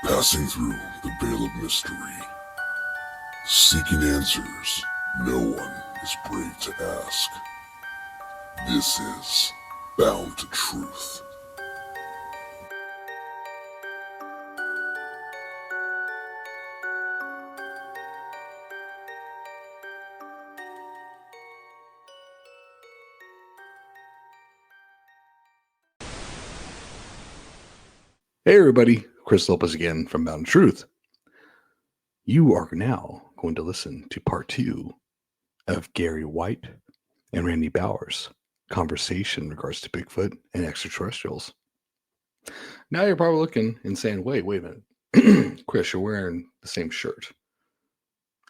Passing through the veil of mystery, seeking answers no one is brave to ask. This is Bound to Truth. Hey everybody, Chris Lopez again from Bound to Truth. You are now going to listen to part 2 of Gary White and Randy Bauer's conversation in regards to Bigfoot and extraterrestrials. Now you're probably looking and saying, wait a minute. Chris, you're wearing the same shirt.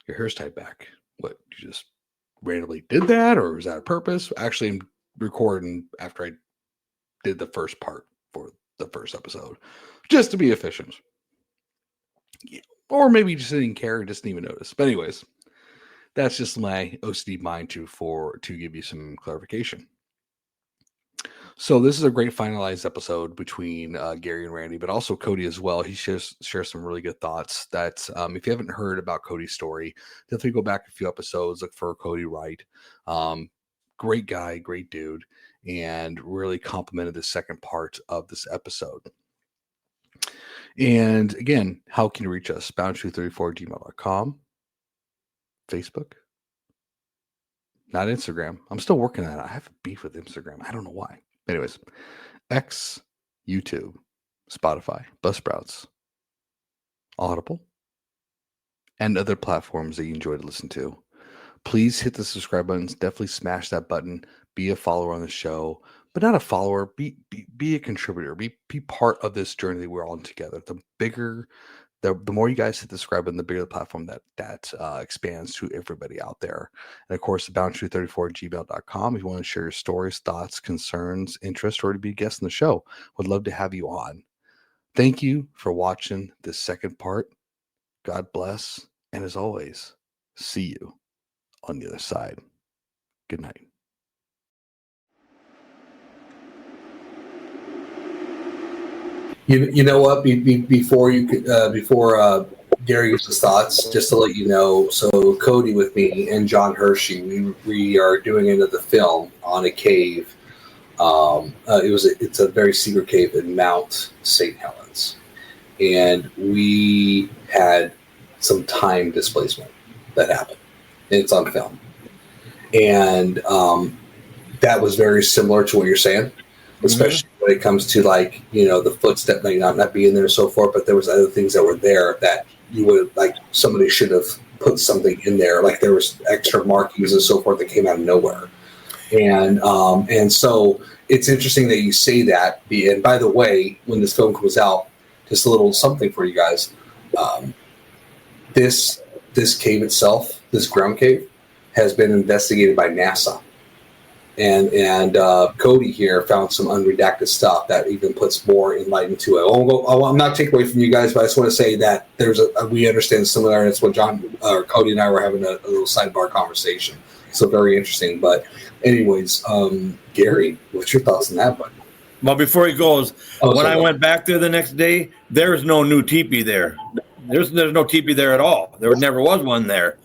Your hair's tied back. What, you just randomly did that, or was that a purpose? Actually, I'm recording after I did the first part for the first episode, just to be efficient. Yeah. Or maybe you just didn't care, just didn't even notice. But anyways, that's just my OCD mind to give you some clarification. So this is a great finalized episode between Gary and Randy, but also Kodi as well. He shares some really good thoughts. That if you haven't heard about Kodi's story, definitely go back a few episodes, look for Kodi Wright. Great guy, great dude, and really complimented the second part of this episode. And again, how can you reach us? bound234@gmail.com. Facebook. Not Instagram. I'm still working on it. I have a beef with Instagram. I don't know why. Anyways, X, YouTube, Spotify, Buzzsprouts, Audible, and other platforms that you enjoy to listen to. Please hit the subscribe buttons. Definitely smash that button. Be a follower on the show, but not a follower. Be a contributor. Be part of this journey that we're all in together. The more you guys hit the subscribe button, the bigger the platform that expands to everybody out there. And of course, the bound234@gmail.com. If you want to share your stories, thoughts, concerns, interests, or to be a guest on the show, would love to have you on. Thank you for watching this second part. God bless. And as always, see you on the other side. Good night. You know what? Before Gary gives his thoughts, just to let you know, so Kodi with me and John Hershey, we are doing another film on a cave. It's a very secret cave in Mount St. Helens, and we had some time displacement that happened. And it's on film, and that was very similar to what you're saying, especially when it comes to the footstep may not be in there and so forth. But there was other things that were there that you would somebody should have put something in there, like there was extra markings and so forth that came out of nowhere, and so it's interesting that you say that. And by the way, when this film comes out, just a little something for you guys. This cave itself, this ground cave, has been investigated by NASA. And Kodi here found some unredacted stuff that even puts more light into it. I'm not taking away from you guys, but I just want to say that we understand similar, and it's what Kodi and I were having a little sidebar conversation. So very interesting. But anyways, Gary, what's your thoughts on that one? Well, before he goes, I went back there the next day, there's no new teepee there. There's no teepee there at all. There never was one there.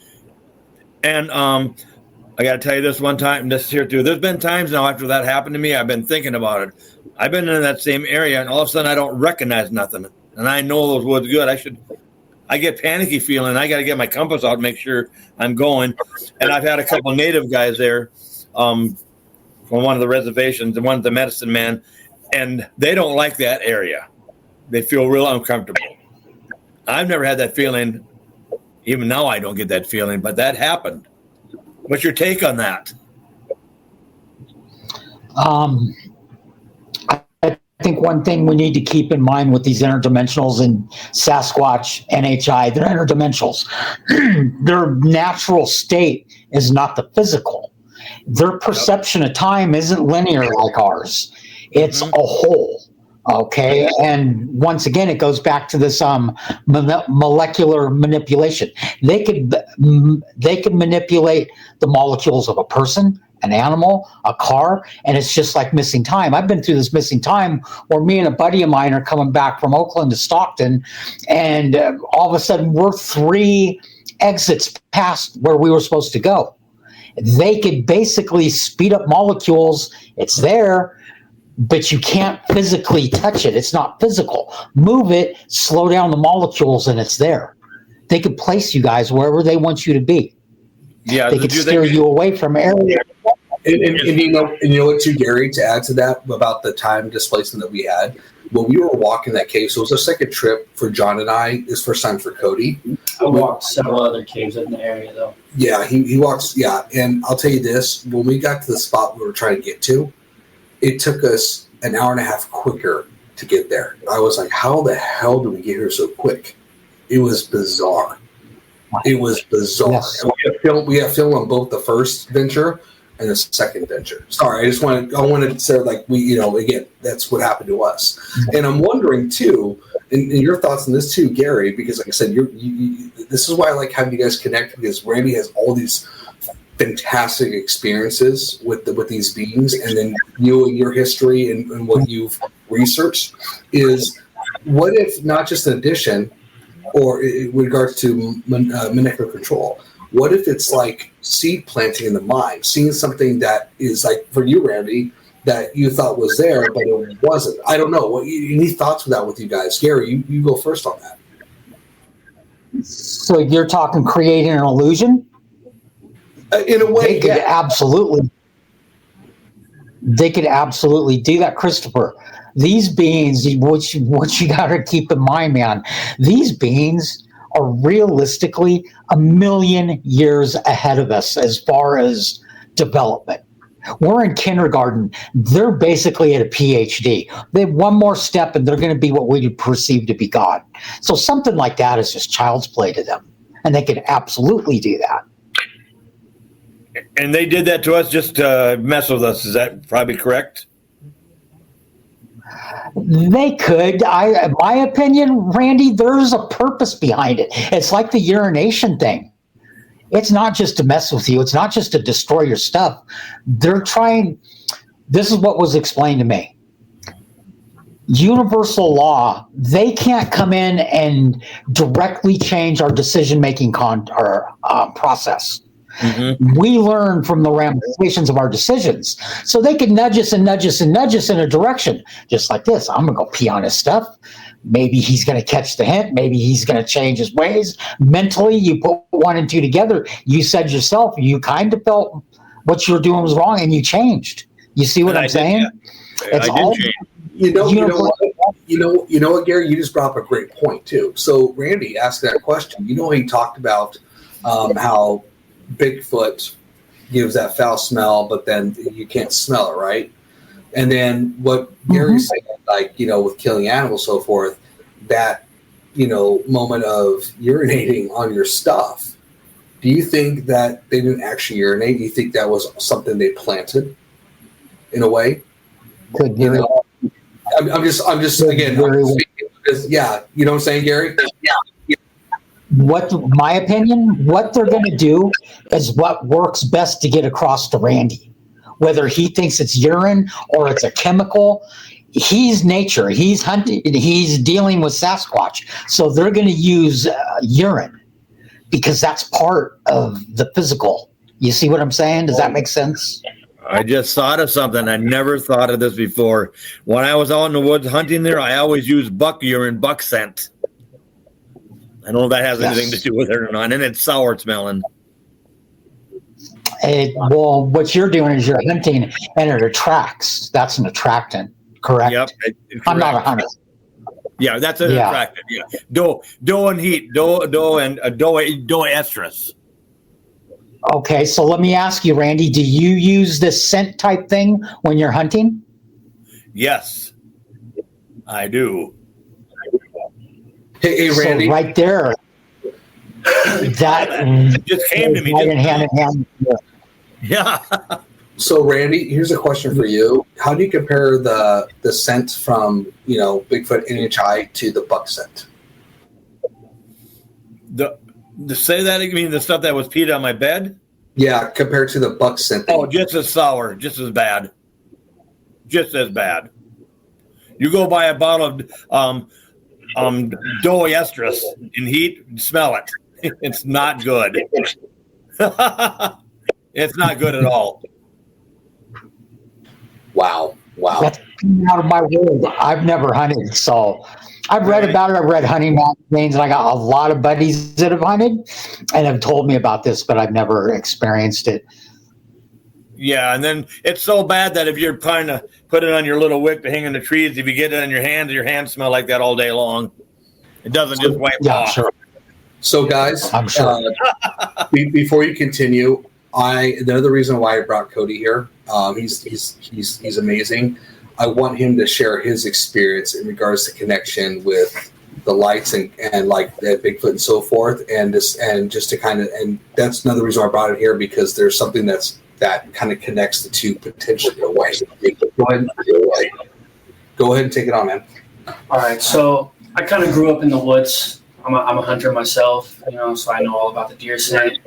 And I got to tell you this one time, this here too. There's been times now after that happened to me, I've been thinking about it. I've been in that same area, and all of a sudden I don't recognize nothing. And I know those woods good. I get panicky feeling. I got to get my compass out and make sure I'm going. And I've had a couple of native guys there from one of the reservations, and one's the medicine man, and they don't like that area. They feel real uncomfortable. I've never had that feeling. Even now I don't get that feeling, but that happened. What's your take on that? I think one thing we need to keep in mind with these interdimensionals and Sasquatch, NHI, they're interdimensionals. Their natural state is not the physical. Their perception of time isn't linear like ours. It's a whole. Okay, and once again, it goes back to this molecular manipulation. They could manipulate the molecules of a person an animal, a car, and it's just like missing time. I've been through this missing time where me and a buddy of mine are coming back from Oakland to Stockton, and all of a sudden we're 3 exits past where we were supposed to go. They could basically speed up molecules. It's there, but you can't physically touch it. It's not physical. Move it, slow down the molecules, and it's there. They could place you guys wherever they want you to be. Yeah, they could steer you away from area. And you know what, too, Gary, to add to that about the time displacement that we had, when we were walking that cave, so it was our second trip for John and I, his first time for Kodi. I walked several other caves in the area, though. Yeah, he walks, yeah. And I'll tell you this, when we got to the spot we were trying to get to, it took us an hour and a half quicker to get there. I was like, how the hell did we get here so quick? It was bizarre. It was bizarre. Yes. And we have film on both the first venture and the second venture. Sorry, I wanted to say, like, again, that's what happened to us. And I'm wondering too, and your thoughts on this too, Gary, because like I said, this is why I like having you guys connect, because Randy has all these fantastic experiences with these beings, and then you and your history and what you've researched is, what if not just an addition, or in regards to molecular control, what if it's like seed planting in the mind, seeing something that is like, for you, Randy, that you thought was there, but it wasn't? I don't know. Any thoughts with that with you guys? Gary, you go first on that. So you're talking creating an illusion? In a way, They could absolutely do that, Christopher. These beings, what you got to keep in mind, man, these beings are realistically 1 million years ahead of us as far as development. We're in kindergarten. They're basically at a PhD. They have one more step and they're going to be what we perceive to be God. So something like that is just child's play to them. And they could absolutely do that. And they did that to us just to mess with us. Is that probably correct? They could. My opinion, Randy, there's a purpose behind it. It's like the urination thing. It's not just to mess with you. It's not just to destroy your stuff. They're trying. This is what was explained to me. Universal law, they can't come in and directly change our decision-making process. Mm-hmm. We learn from the ramifications of our decisions. So they can nudge us and nudge us and nudge us in a direction. Just like this. I'm going to go pee on his stuff. Maybe he's going to catch the hint. Maybe he's going to change his ways. Mentally, you put 1 and 2 together. You said yourself, you kind of felt what you were doing was wrong and you changed. You see what I'm saying? Yeah. I did change. You know what, Gary? You just brought up a great point too. So Randy asked that question. He talked about how Bigfoot gives that foul smell, but then you can't smell it, right? And then what Gary's saying, like, with killing animals, so forth, that, moment of urinating on your stuff. Do you think that they didn't actually urinate? Do you think that was something they planted in a way? Could be. I'm just again, yeah, you know what I'm saying, Gary? Yeah. What my opinion, what they're going to do is what works best to get across to Randy. Whether he thinks it's urine or it's a chemical, he's nature. He's hunting. He's dealing with Sasquatch, so they're going to use urine because that's part of the physical. You see what I'm saying? Does that make sense? I just thought of something. I never thought of this before. When I was out in the woods hunting there, I always used buck urine, buck scent. I don't know if that has anything to do with it or not. And it's sour smelling. Well, what you're doing is you're hunting and it attracts. That's an attractant, correct? Yep. I'm not a hunter. Yeah, that's an attractant. Yeah. Doe and heat. Doe and doe estrus. Okay, so let me ask you, Randy, do you use this scent type thing when you're hunting? Yes, I do. Hey, Randy. So right there, that just came to me. Right hand in hand. Yeah. So, Randy, here's a question for you. How do you compare the scent from, Bigfoot NHI to the buck scent? Say that again, the stuff that was peed on my bed? Yeah, compared to the buck scent. Oh, just as sour, just as bad. Just as bad. You go buy a bottle of dough estrus in heat, smell it. It's not good. It's not good at all. Wow. That's out of my world. I've never hunted, so I've read about it. I've read hunting magazines, and I got a lot of buddies that have hunted and have told me about this, but I've never experienced it. Yeah, and then it's so bad that if you're trying to put it on your little wick to hang in the trees, if you get it in your hands smell like that all day long. It doesn't just wipe off. Sure. So, guys, I'm sure. Before you continue, another reason why I brought Kodi here, he's amazing. I want him to share his experience in regards to connection with the lights and like Bigfoot and so forth, and just to kind of, and that's another reason I brought it here, because there's something that kind of connects the two potentially away. Go ahead and take it on, man. All right, so I kind of grew up in the woods. I'm a hunter myself, so I know all about the deer scent.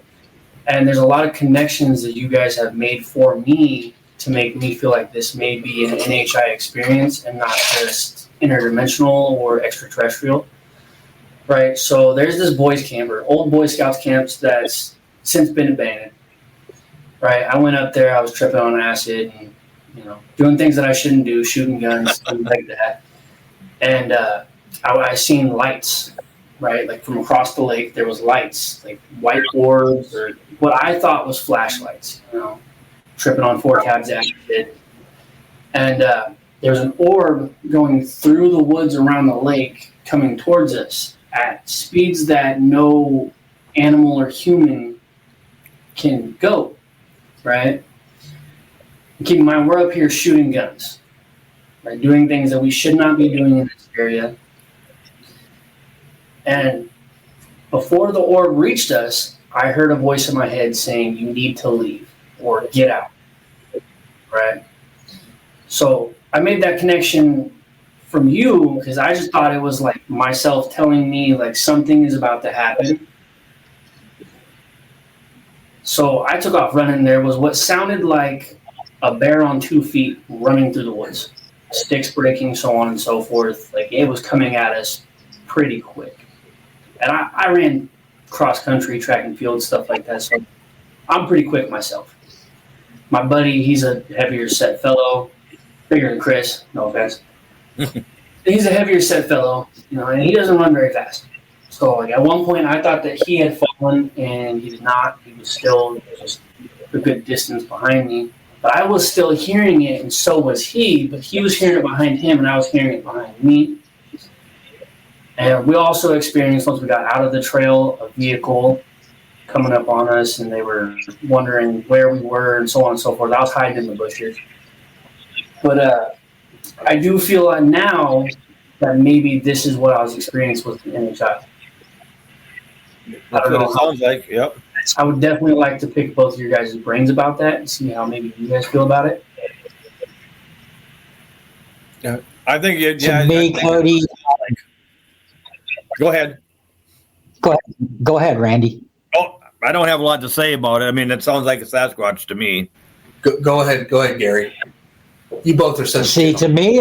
And there's a lot of connections that you guys have made for me to make me feel like this may be an NHI experience and not just interdimensional or extraterrestrial, right? So there's this boys camper, old Boy Scouts camps that's since been abandoned, right? I went up there, I was tripping on acid and, doing things that I shouldn't do, shooting guns, things like that. And I seen lights, right? Like from across the lake, there was lights, like white orbs or what I thought was flashlights, tripping on 4 cabs acid. And there was an orb going through the woods around the lake coming towards us at speeds that no animal or human can go, right? And keep in mind, we're up here shooting guns, right? Doing things that we should not be doing in this area. And before the orb reached us, I heard a voice in my head saying, "You need to leave or get out," right? So I made that connection from you because I just thought it was like myself telling me like something is about to happen. So I took off running. There was what sounded like a bear on 2 feet running through the woods, sticks breaking, so on and so forth. Like it was coming at us pretty quick. And I ran cross country, track and field, stuff like that. So I'm pretty quick myself. My buddy, he's a heavier set fellow, bigger than Chris, no offense. He's a heavier set fellow, and he doesn't run very fast. So like at one point I thought that he had fallen and he did not. He was still just a good distance behind me. But I was still hearing it and so was he, but he was hearing it behind him and I was hearing it behind me. And we also experienced, once we got out of the trail, a vehicle coming up on us, and they were wondering where we were and so on and so forth. I was hiding in the bushes. But I do feel like now that maybe this is what I was experiencing with the NHI. I don't know. It sounds like, yep. I would definitely like to pick both of your guys' brains about that and see how maybe you guys feel about it. Yeah, I think it. To me, Kodi. Go ahead. Go ahead, Randy. Oh, I don't have a lot to say about it. I mean, it sounds like a Sasquatch to me. Go ahead, Gary. You both are such. See, to me,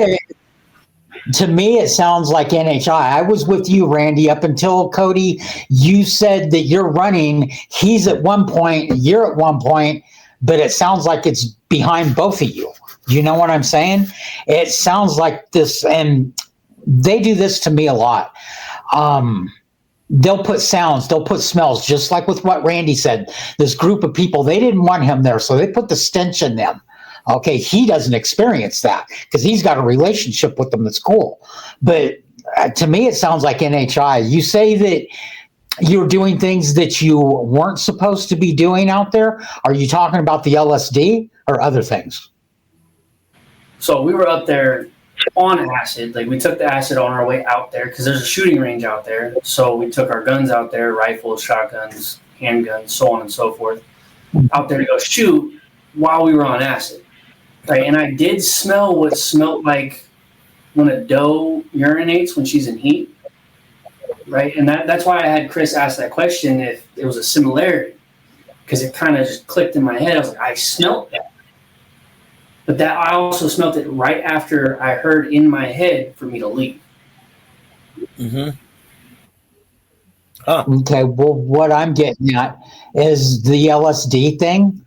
it sounds like NHI. I was with you, Randy, up until Kodi. You said that you're running. He's at one point. You're at one point, but it sounds like it's behind both of you. You know what I'm saying? It sounds like this, and they do this to me a lot. They'll put sounds, they'll put smells, just like with what Randy said. This group of people, they didn't want him there, so they put the stench in them. Okay, he doesn't experience that because he's got a relationship with them that's cool. But to me, it sounds like NHI. You say that you're doing things that you weren't supposed to be doing out there. Are you talking about the LSD or other things? So we were up there on acid. Like we took the acid on our way out there because there's a shooting range out there. So we took our guns out there, rifles, shotguns, handguns, so on and so forth, out there to go shoot while we were on acid. Right, and I did smell what smelled like when a doe urinates when she's in heat. Right, and that's why I had Chris ask that question if it was a similarity. because it kind of just clicked in my head. I was like, I smelt that. But that I also smelt it right after I heard in my head for me to leave. Mm-hmm. Okay, well, what I'm getting at is the LSD thing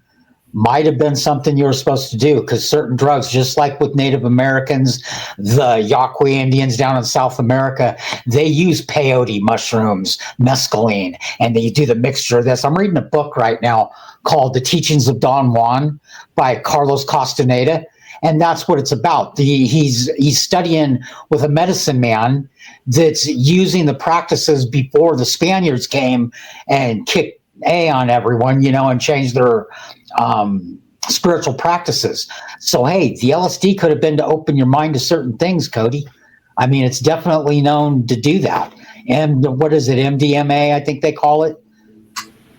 might have been something you were supposed to do, because certain drugs, just like with Native Americans, the Yaqui Indians down in South America, they use peyote mushrooms, mescaline, and they do the mixture of this. I'm reading a book right now called The Teachings of Don Juan by Carlos Castaneda, and that's what it's about. He's studying with a medicine man that's using the practices before the Spaniards came and kicked on everyone, and changed their spiritual practices. So, hey, the LSD could have been to open your mind to certain things, Kodi. I mean, it's definitely known to do that. And what is it, MDMA, I think they call it?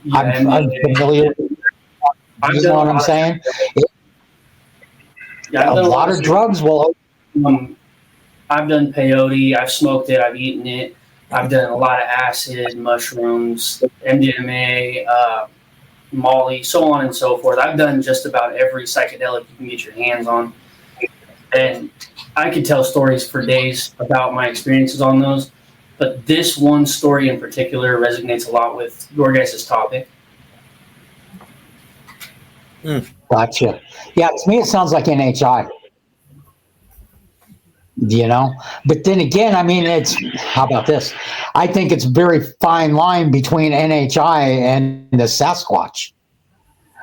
Yeah, I'm familiar. You know what I'm saying? Yeah, a lot of drugs will. I've done peyote. I've smoked it. I've eaten it. I've done a lot of acid, mushrooms, MDMA, Molly, so on and so forth. I've done just about every psychedelic you can get your hands on. And I could tell stories for days about my experiences on those. But this one story in particular resonates a lot with your guys' topic. Gotcha. Yeah, to me it sounds like NHI. But then again, I mean, how about this? I think it's a very fine line between NHI and the Sasquatch.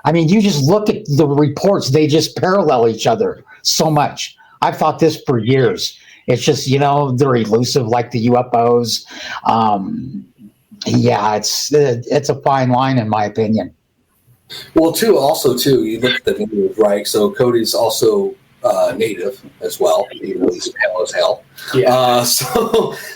I mean, you just look at the reports, they just parallel each other so much. I've thought this for years. It's just, they're elusive like the UFOs. Yeah, it's a fine line in my opinion. Well, you look at the native, right? So Kodi's also native as well, even though he's pale as hell. Yeah.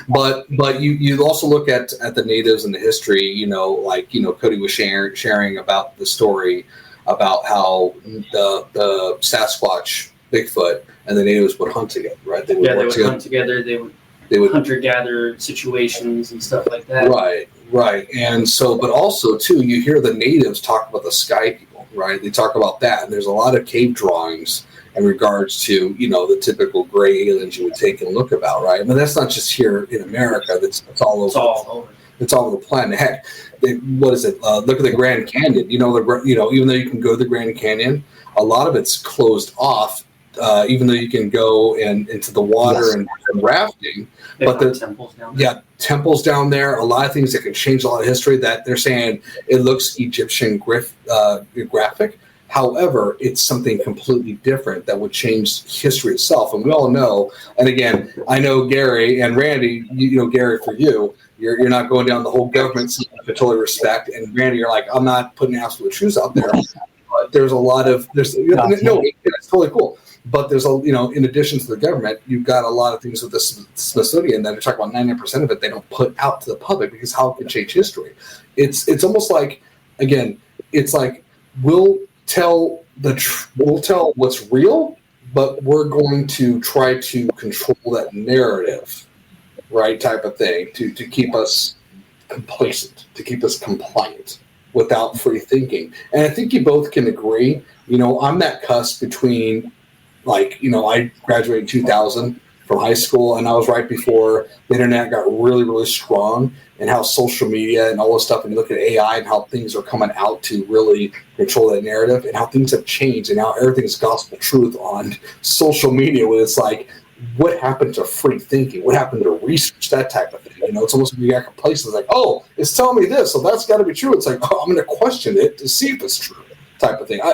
But you also look at the natives and the history. Kodi was sharing about the story about how the Sasquatch, Bigfoot, and the natives would hunt together, right? They would hunt together. They would hunter-gatherer situations and stuff like that. Right. And so, but also too, you hear the natives talk about the sky people, right? They talk about that, and there's a lot of cave drawings in regards to, the typical gray aliens you would take and look about, right? But that's not just here in America. It's all over. It's all over. It's all over the planet. Heck, what is it? Look at the Grand Canyon. Even though you can go to the Grand Canyon, a lot of it's closed off. Even though you can go into the water and rafting, but the temples down there. Yeah, temples down there. A lot of things that can change a lot of history. That they're saying it looks Egyptian graphic. However, it's something completely different that would change history itself. And we all know. And again, I know Gary and Randy. Gary, for you're not going down the whole government system, I totally respect. And Randy, you're like, I'm not putting absolute truths out there. But there's a lot of it's totally cool. But there's in addition to the government, you've got a lot of things with the Smithsonian that are talking about 99% of it they don't put out to the public because how it can change history. It's almost like, again, it's like we'll tell what's real, but we're going to try to control that narrative, right? Type of thing to keep us complacent, to keep us compliant without free thinking. And I think you both can agree. I'm that cusp between. I graduated in 2000 from high school, and I was right before the internet got really, really strong, and how social media and all this stuff, and you look at AI and how things are coming out to really control that narrative, and how things have changed, and how everything's gospel truth on social media, where it's like, what happened to free thinking? What happened to research? That type of thing. It's almost like you got complacent. It's like, oh, it's telling me this, so that's got to be true. It's like, oh, I'm going to question it to see if it's true, type of thing. I'm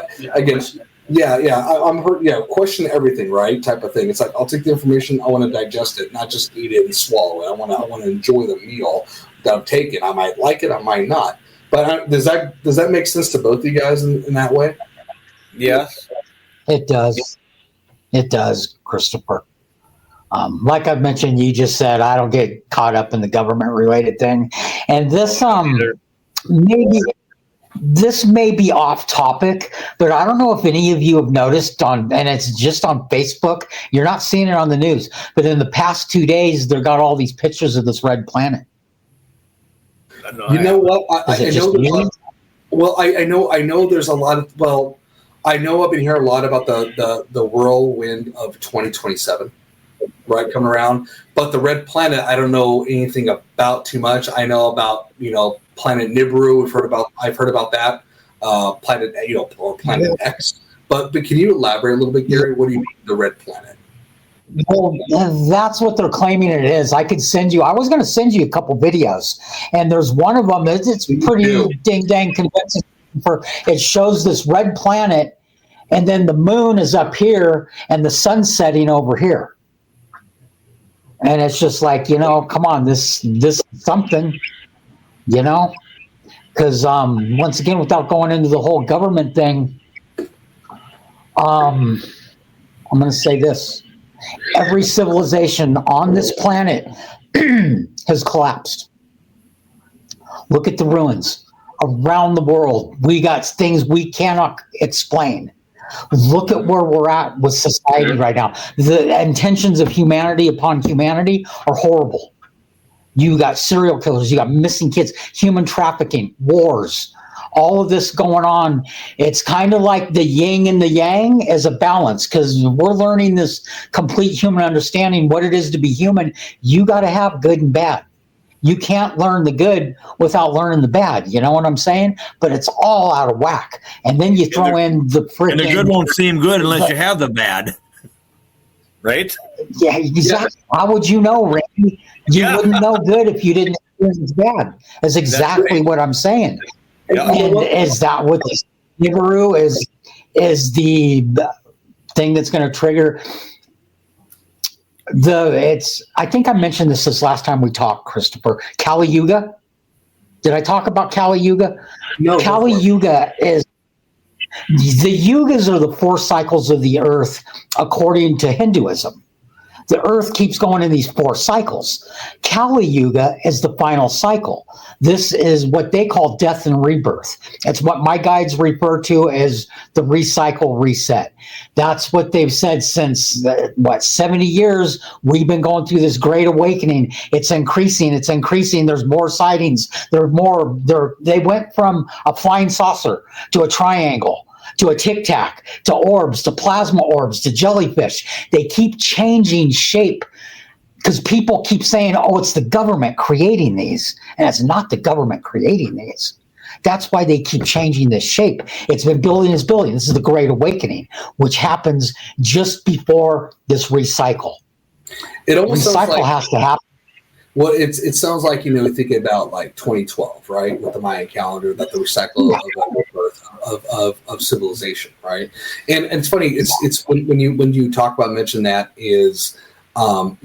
hurt. Yeah, question everything, right? Type of thing. It's like I'll take the information, I want to digest it, not just eat it and swallow it. I want to enjoy the meal that I'm taking. I might like it, I might not. But does that make sense to both of you guys in that way? Yes, it does. It does, Christopher. Like I've mentioned, you just said I don't get caught up in the government-related thing, and this maybe. This may be off topic, but I don't know if any of you have noticed and it's just on Facebook. You're not seeing it on the news, but in the past 2 days, they got all these pictures of this red planet. You know what? I know Well, I know there's a lot of, well, I know I've been hearing a lot about the whirlwind of 2027, right, coming around. But the red planet, I don't know anything about too much. I know about, planet Nibiru. I've heard about that, planet, or planet X. But can you elaborate a little bit, Gary? What do you mean the red planet? Well, that's what they're claiming it is. I was going to send you a couple videos, and there's one of them it's pretty dang convincing. It shows this red planet, and then the moon is up here, and the sun's setting over here. And it's just like, come on, this is something, because once again, without going into the whole government thing, I'm going to say this. Every civilization on this planet has collapsed. Look at the ruins around the world. We got things we cannot explain. Look at where we're at with society right now. The intentions of humanity upon humanity are horrible. You got serial killers, you got missing kids, human trafficking, wars, all of this going on. It's kind of like the yin and the yang as a balance, because we're learning this complete human understanding, what it is to be human. You got to have good and bad. You can't learn the good without learning the bad. You know what I'm saying? But it's all out of whack. And then you throw in the freaking... And the good won't seem good unless you have the bad. Right? Yeah, exactly. Yeah. How would you know, Randy? You wouldn't know good if you didn't experience bad. That's exactly what I'm saying. Yeah. And is that what this Nibiru is the thing that's going to trigger... I think I mentioned this last time we talked, Christopher. Kali Yuga. Did I talk about Kali Yuga? No. Kali Yuga is the yugas are the 4 cycles of the earth according to Hinduism. The earth keeps going in these 4 cycles. Kali Yuga is the final cycle. This is what they call death and rebirth. It's what my guides refer to as the recycle reset. That's what they've said since, 70 years. We've been going through this great awakening. It's increasing. There's more sightings. They went from a flying saucer to a triangle, to a tic-tac, to orbs, to plasma orbs, to jellyfish. They keep changing shape because people keep saying, it's the government creating these. And it's not the government creating these. That's why they keep changing this shape. It's been building. This is the Great Awakening, which happens just before this recycle. It almost recycle has to happen. Well, it sounds like, thinking about like 2012, right, with the Mayan calendar, that the recycle of civilization, right? And it's funny, it's when you talk about mention that is, I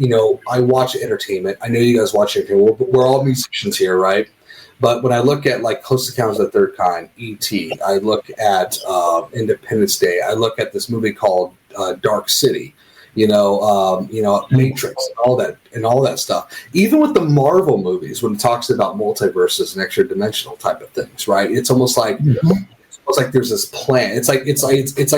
watch entertainment. I know you guys watch entertainment. We're all musicians here, right? But when I look at like Close Encounters of the Third Kind, E.T., I look at Independence Day. I look at this movie called Dark City. Matrix, and all that stuff. Even with the Marvel movies, when it talks about multiverses and extra dimensional type of things, right? It's almost like there's this plan. It's like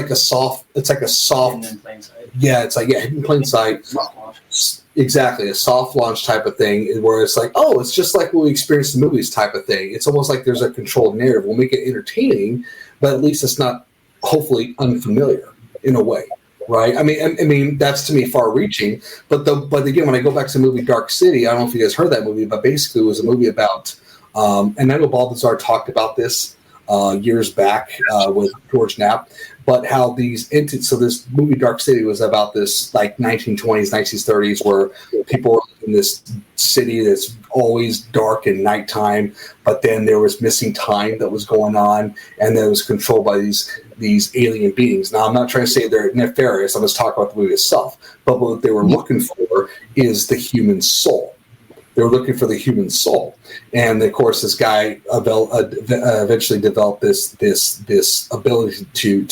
a soft. Hidden in plain sight. Yeah, it's like hidden in plain sight. Soft launch. Exactly, a soft launch type of thing, where it's like, it's just like what we experience in movies type of thing. It's almost like there's a controlled narrative. We'll make it entertaining, but at least it's not hopefully unfamiliar in a way. Right. I mean, that's to me far-reaching. But again, when I go back to the movie Dark City, I don't know if you guys heard that movie, but basically it was a movie about, and I know Balthazar talked about this years back with George Knapp, but how these entities. So this movie Dark City was about this like 1920s, 1930s, where people were in this city that's always dark and nighttime, but then there was missing time that was going on, and that was controlled by these alien beings. Now, I'm not trying to say they're nefarious. I'm just talking about the movie itself. But what they were looking for is the human soul. They were looking for the human soul. And, of course, this guy eventually developed this ability to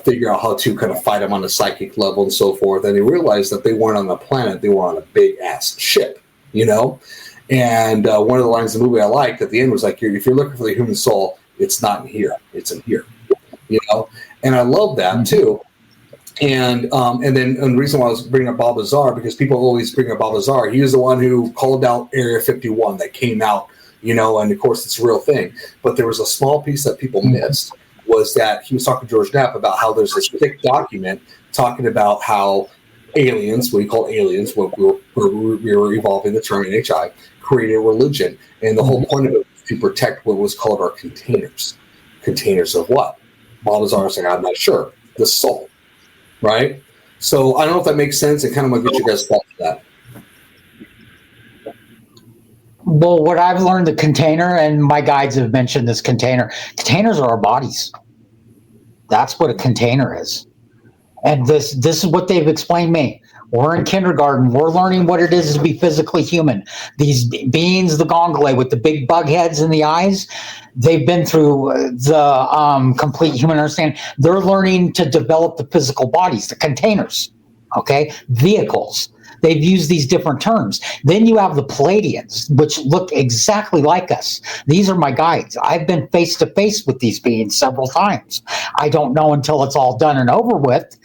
figure out how to kind of fight him on a psychic level and so forth. And he realized that they weren't on a planet. They were on a big-ass ship, And one of the lines in the movie I liked at the end was like, if you're looking for the human soul, it's not in here. It's in here. And I love that too. And the reason why I was bringing up Balthazar, because people always bring up Balthazar. He was the one who called out Area 51 that came out, and of course it's a real thing. But there was a small piece that people missed, was that he was talking to George Knapp about how there's this thick document talking about how aliens, what he called aliens, when we were evolving the term NHI, created a religion. And the whole point of it was to protect what was called our containers. Containers of what? Balthazar saying, I'm not sure. The soul, right? So I don't know if that makes sense. And kind of want to get you guys' thoughts on that. Well, what I've learned, the container, and my guides have mentioned this container. Containers are our bodies. That's what a container is. And this is what they've explained me. We're in kindergarten. We're learning what it is to be physically human. These beings, the gongole with the big bug heads in the eyes, they've been through the complete human understanding. They're learning to develop the physical bodies, the containers, okay, vehicles. They've used these different terms. Then you have the Palladians, which look exactly like us. These are my guides. I've been face to face with these beings several times. I don't know until it's all done and over with,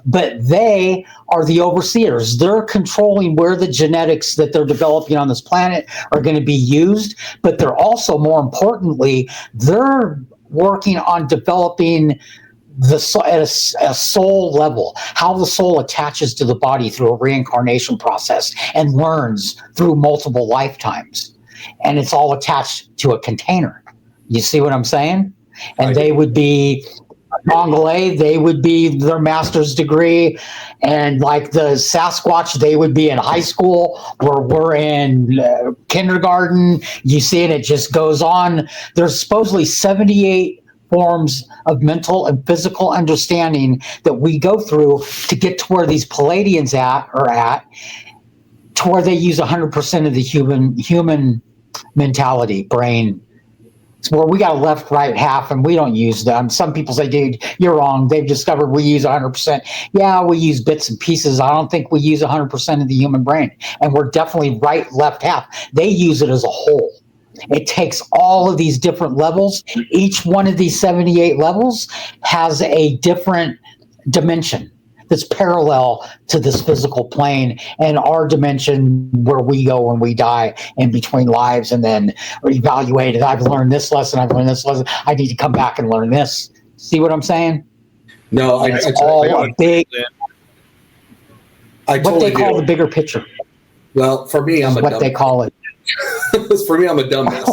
but they are the overseers. They're controlling where the genetics that they're developing on this planet are going to be used, but they're also, more importantly, they're working on developing at a soul level, how the soul attaches to the body through a reincarnation process and learns through multiple lifetimes. And it's all attached to a container. You see what I'm saying? And they would be Mongolay, they would be their master's degree. And like the Sasquatch, they would be in high school, where we're in kindergarten. You see it just goes on. There's supposedly 78 forms of mental and physical understanding that we go through to get to where these Palladians are at, to where they use 100% of the human mentality, brain. It's where we got a left, right, half, and we don't use them. Some people say, dude, you're wrong. They've discovered we use 100%. Yeah, we use bits and pieces. I don't think we use 100% of the human brain. And we're definitely right, left, half. They use it as a whole. It takes all of these different levels. Each one of these 78 levels has a different dimension that's parallel to this physical plane and our dimension where we go when we die in between lives, and then evaluate it. I've learned this lesson. I've learned this lesson. I need to come back and learn this. See what I'm saying? No, it's all a big. What they call the bigger picture. Well, for me, I'm what they call it. For me, I'm a dumbass.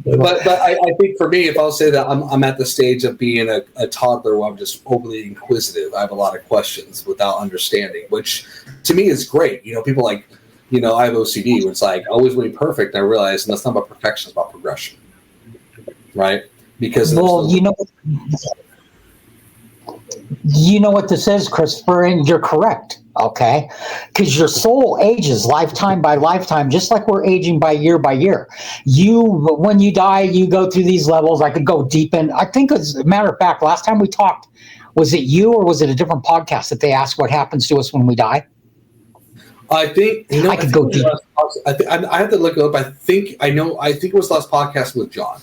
But I think for me, if I'll say that I'm at the stage of being a toddler where I'm just overly inquisitive. I have a lot of questions without understanding, which to me is great. People like, I have OCD, where it's like always really perfect. I realize, and that's not about perfection, it's about progression, right? Because you know what this is, Christopher, and you're correct. Okay, because your soul ages lifetime by lifetime, just like we're aging by year. When you die, you go through these levels. I could go deep in. I think, as a matter of fact, last time we talked, was it you or was it a different podcast that they asked what happens to us when we die? I think I could go deep. I have to look it up. I think it was the last podcast with John.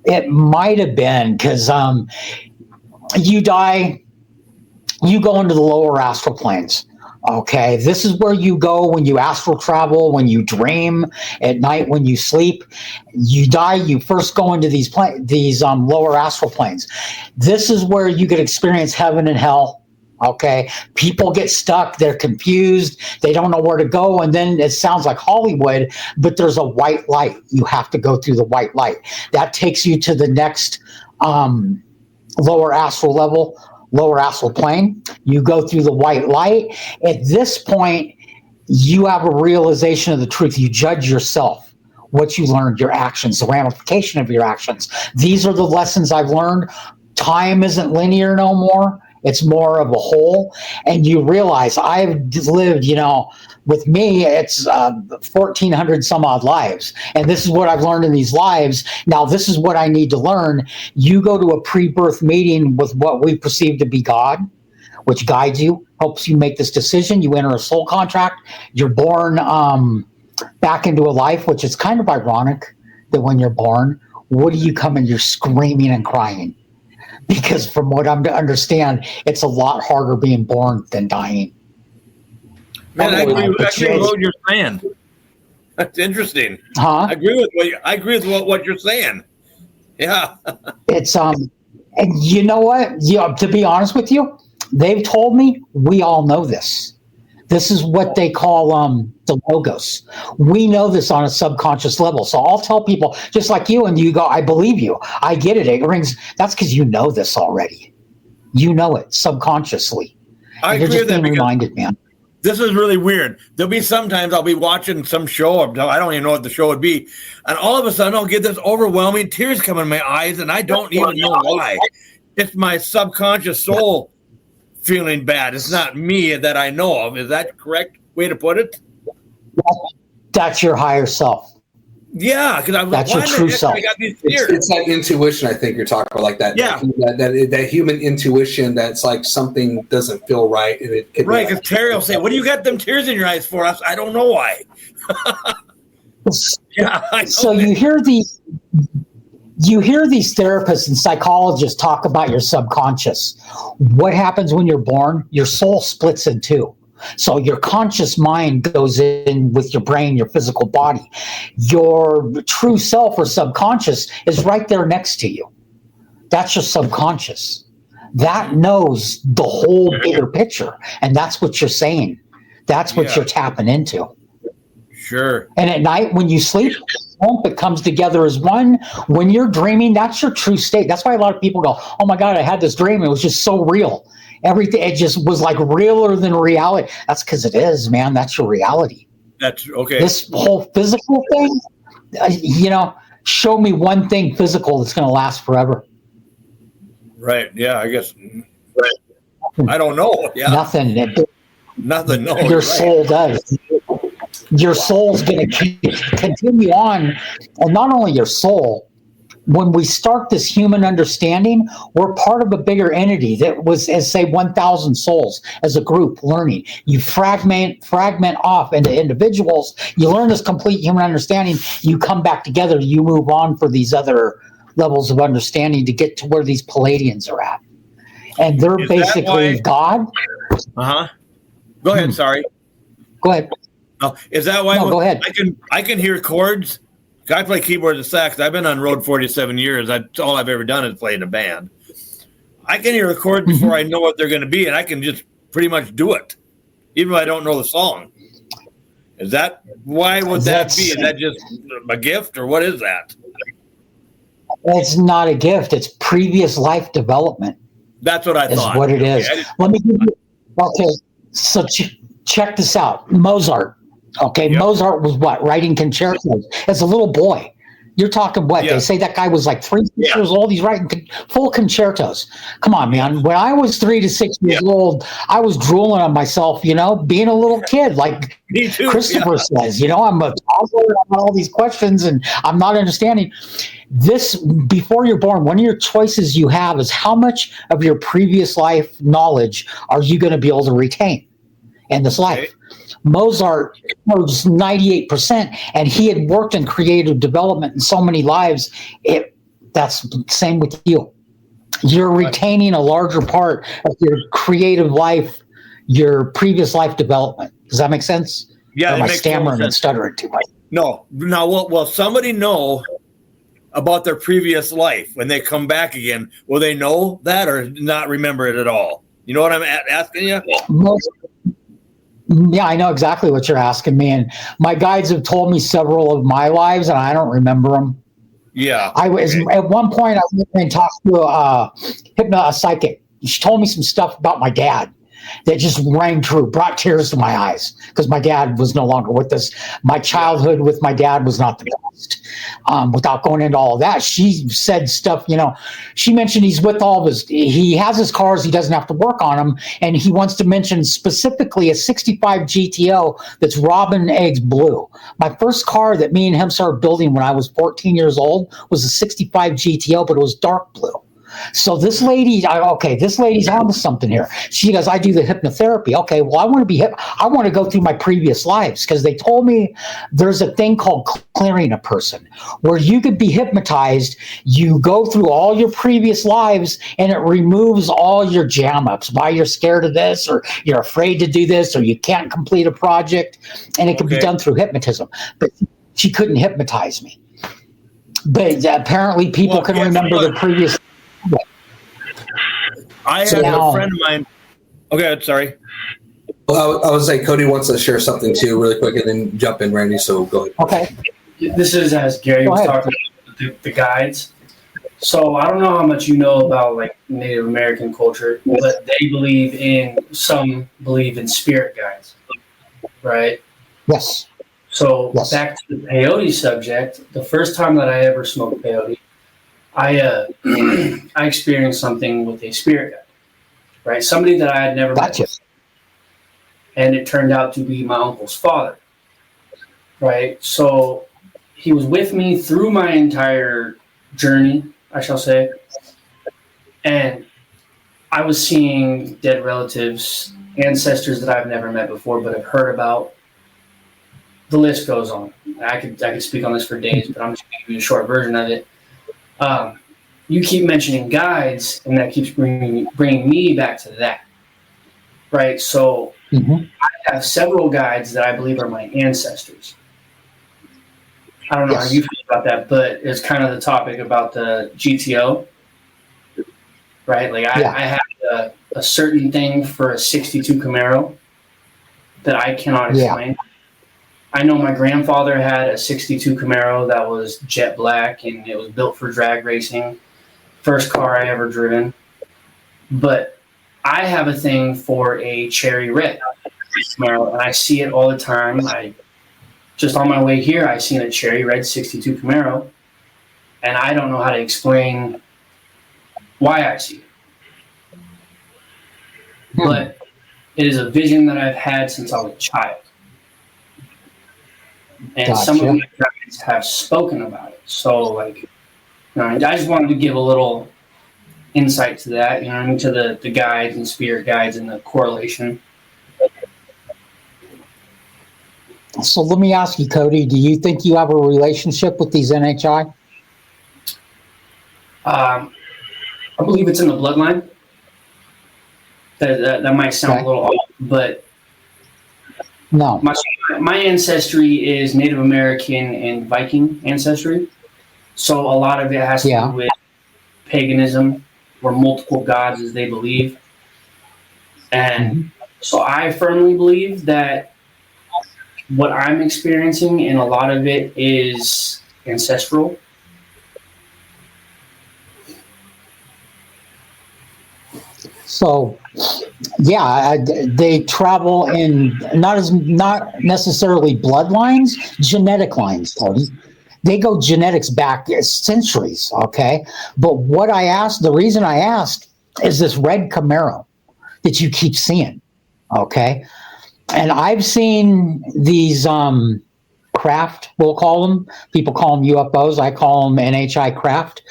It might have been, because you die. You go into the lower astral planes. Okay, this is where you go when you astral travel, when you dream at night, when you sleep. You die. You first go into these lower astral planes. This is where you could experience heaven and hell. Okay, people get stuck. They're confused. They don't know where to go. And then it sounds like Hollywood, but there's a white light. You have to go through the white light. That takes you to the next lower astral level. Lower astral plane. You go through the white light. At this point, you have a realization of the truth. You judge yourself, what you learned, your actions, the ramification of your actions. These are the lessons I've learned. Time isn't linear no more. It's more of a whole. And you realize I've lived, with me, it's 1,400 some odd lives. And this is what I've learned in these lives. Now, this is what I need to learn. You go to a pre-birth meeting with what we perceive to be God, which guides you, helps you make this decision. You enter a soul contract. You're born back into a life, which is kind of ironic that when you're born, what do you come in? You're screaming and crying. Because from what I'm to understand, it's a lot harder being born than dying. Man, I agree with what you're saying. That's interesting. Huh? I agree with what you're saying. Yeah. It's and you know what? To be honest with you, they've told me we all know this. This is what they call the logos. We know this on a subconscious level. So I'll tell people just like you, and you go, I believe you. I get it. It rings. That's because you know this already. You know it subconsciously. I You're agree just with that being reminded, man. This is really weird. There'll be sometimes I'll be watching some show. I don't even know what the show would be. And all of a sudden I'll get this overwhelming tears coming in my eyes, and I don't even know why. It's my subconscious soul feeling bad. It's not me that I know of. Is that the correct way to put it? That's your higher self. Yeah, because I was That's like, your true self. I got these tears. It's like intuition, I think you're talking about, like that. Yeah. That human intuition that's like something doesn't feel right. And it could Right, because Terry will say, what do you got them tears in your eyes for? I don't know why. Yeah, I know So that. you hear these therapists and psychologists talk about your subconscious. What happens when you're born? Your soul splits in two. So your conscious mind goes in with your brain, your physical body. Your true self or subconscious is right there next to you. That's your subconscious. That knows the whole bigger picture. And that's what you're saying. That's what you're tapping into. Sure. And at night when you sleep, it comes together as one. When you're dreaming, that's your true state. That's why a lot of people go, oh my God, I had this dream. It was just so real. Everything, it just was like realer than reality. That's because it is, man. That's your reality. That's okay. This whole physical thing, show me one thing physical that's going to last forever. Right. Yeah, I guess. Right. I don't know. Yeah. Nothing. Nothing. No. Your soul does. Your soul's going to continue on. And not only your soul, when we start this human understanding, we're part of a bigger entity that was, as say, 1,000 souls as a group learning. You fragment off into individuals. You learn this complete human understanding. You come back together. You move on for these other levels of understanding to get to where these Palladians are at. And they're basically God. Uh-huh. Go ahead. Sorry. Go ahead. Oh, is that why? No, go ahead. I can hear chords. I play keyboards and sax. I've been on road 47 years. That's all I've ever done is play in a band. I can hear the chords before I know what they're going to be, and I can just pretty much do it, even if I don't know the song. Is that why would that be? Is that just a gift, or what is that? It's not a gift. It's previous life development. That's what I thought. Is what it is. Let me give you. Okay, so check this out. Mozart. Okay, yep. Mozart was what? Writing concertos as a little boy. You're talking what? They say that guy was like 3 years old. He's writing full concertos. Come on, man. When I was 3 to 6 years old, I was drooling on myself, being a little kid, like Me too. Christopher says. I'm a toddler on all these questions, and I'm not understanding. This, before you're born, one of your choices you have is how much of your previous life knowledge are you going to be able to retain in this life? Okay. Mozart was 98%, and he had worked in creative development in so many lives. That's the same with you. You're retaining a larger part of your creative life, your previous life development. Does that make sense? Yeah, or am I stammering and stuttering too much? No. Now, will somebody know about their previous life when they come back again? Will they know that or not remember it at all? You know what I'm asking you? Yeah, I know exactly what you're asking me. And my guides have told me several of my lives, and I don't remember them. Yeah. I was at one point I went and talked to a psychic. She told me some stuff about my dad that just rang true, brought tears to my eyes because my dad was no longer with us. My childhood with my dad was not the best. Without going into all of that, she said stuff, she mentioned he has his cars, he doesn't have to work on them. And he wants to mention specifically a 65 GTO that's robin eggs blue. My first car that me and him started building when I was 14 years old was a 65 GTO, but it was dark blue. So this lady, okay, this lady's on to something here. She goes, I do the hypnotherapy. Okay, well, I want to go through my previous lives, because they told me there's a thing called clearing a person, where you could be hypnotized. You go through all your previous lives, and it removes all your jam ups. Why you're scared of this, or you're afraid to do this, or you can't complete a project, and it can be done through hypnotism. But she couldn't hypnotize me. But apparently people can remember their previous. I had a friend of mine. Okay, sorry. Well, I was saying Kodi wants to share something too, really quick, and then jump in, Randy. So go ahead. Okay. This is as Gary was talking about the guides. So I don't know how much you know about like Native American culture, but some believe in spirit guides, right? Yes. So back to the peyote subject, the first time that I ever smoked peyote, I experienced something with a spirit guide, right? Somebody that I had never met before. And it turned out to be my uncle's father, right? So he was with me through my entire journey, I shall say. And I was seeing dead relatives, ancestors that I've never met before but have heard about. The list goes on. I could speak on this for days, but I'm just going to give you a short version of it. You keep mentioning guides, and that keeps bringing me back to that, right? So I have several guides that I believe are my ancestors. I don't know how you feel about that, but it's kind of the topic about the GTO, right? Like I have a certain thing for a 62 Camaro that I cannot explain. Yeah. I know my grandfather had a 62 Camaro that was jet black, and it was built for drag racing. First car I ever driven. But I have a thing for a cherry red Camaro, and I see it all the time. Just on my way here, I seen a cherry red 62 Camaro, and I don't know how to explain why I see it. But it is a vision that I've had since I was a child. And some of my guides have spoken about it. So, I just wanted to give a little insight to that, to the guides and spirit guides and the correlation. So let me ask you, Kodi, do you think you have a relationship with these NHI? I believe it's in the bloodline. That might sound a little off, but no. My ancestry is Native American and Viking ancestry. So a lot of it has to do with paganism or multiple gods as they believe. And so I firmly believe that what I'm experiencing, and a lot of it is ancestral. So, they travel in not necessarily bloodlines, genetic lines, Kodi. They go genetics back centuries, okay? But the reason I asked is this red Camaro that you keep seeing, okay? And I've seen these craft, we'll call them. People call them UFOs. I call them NHI craft.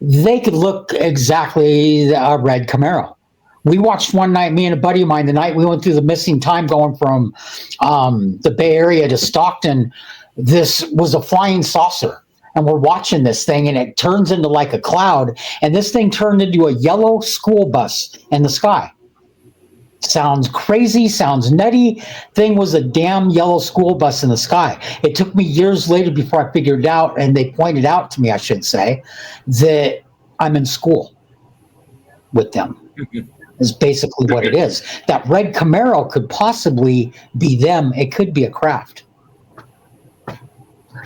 They could look exactly a red Camaro. We watched one night, me and a buddy of mine, the night we went through the missing time going from the Bay Area to Stockton. This was a flying saucer, and we're watching this thing, and it turns into like a cloud, and this thing turned into a yellow school bus in the sky. Sounds crazy, sounds nutty. Thing was a damn yellow school bus in the sky. It took me years later before I figured it out, and they pointed out to me, I should say, that I'm in school with them. Is basically what it is. That red Camaro could possibly be them. It could be a craft.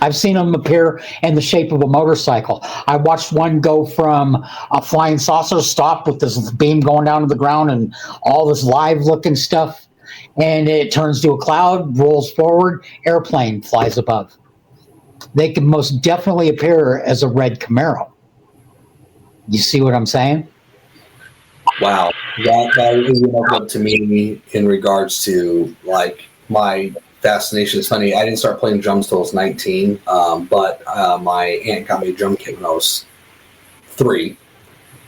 I've seen them appear in the shape of a motorcycle. I watched one go from a flying saucer, stop with this beam going down to the ground and all this live looking stuff, and it turns to a cloud, rolls forward, airplane flies above. They can most definitely appear as a red Camaro. You see what I'm saying? Wow, that really opened up to me in regards to my fascination. It's funny, I didn't start playing drums till I was 19, but my aunt got me a drum kit when I was 3,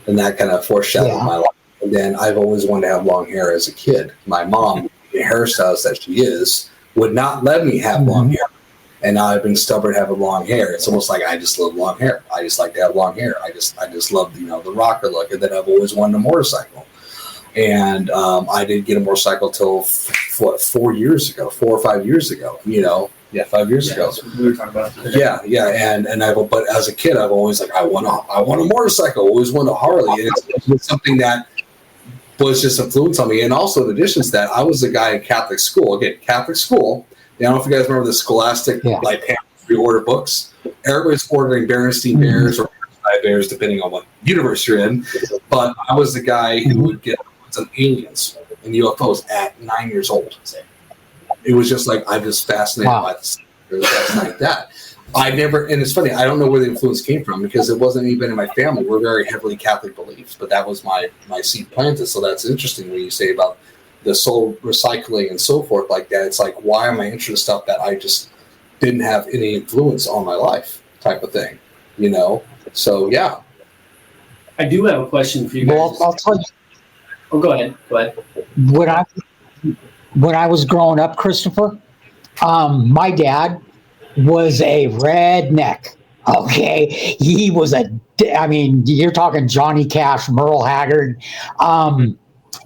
and that kind of foreshadowed my life. And then I've always wanted to have long hair as a kid. My mom, the hairstylist that she is, would not let me have long hair. And now I've been stubborn to have long hair. It's almost like I just love long hair. I just like to have long hair. I just love, the rocker look. And then I've always wanted a motorcycle. And I didn't get a motorcycle till 4 years ago, 4 or 5 years ago, 5 years ago. We were talking about that. Yeah. But as a kid, I've always I want a motorcycle. I always wanted a Harley. And it's something that was just influence on me. And also in addition to that, I was a guy in Catholic school. Again, Catholic school. I don't know if you guys remember the Scholastic pre-order books. Everybody's ordering Berenstein Bears or Bears, depending on what universe you're in. But I was the guy who would get some aliens and UFOs at 9 years old. It was just I'm just fascinated by this. It was fascinating like that. And it's funny, I don't know where the influence came from because it wasn't even in my family. We're very heavily Catholic beliefs, but that was my seed planted. So that's interesting when you say about the soul recycling and so forth like that. It's why am I interested in stuff that I just didn't have any influence on my life type of thing, So, yeah. I do have a question for you guys. Well, I'll tell you. Oh, go ahead. When I was growing up, Christopher, my dad was a redneck. Okay. He was you're talking Johnny Cash, Merle Haggard.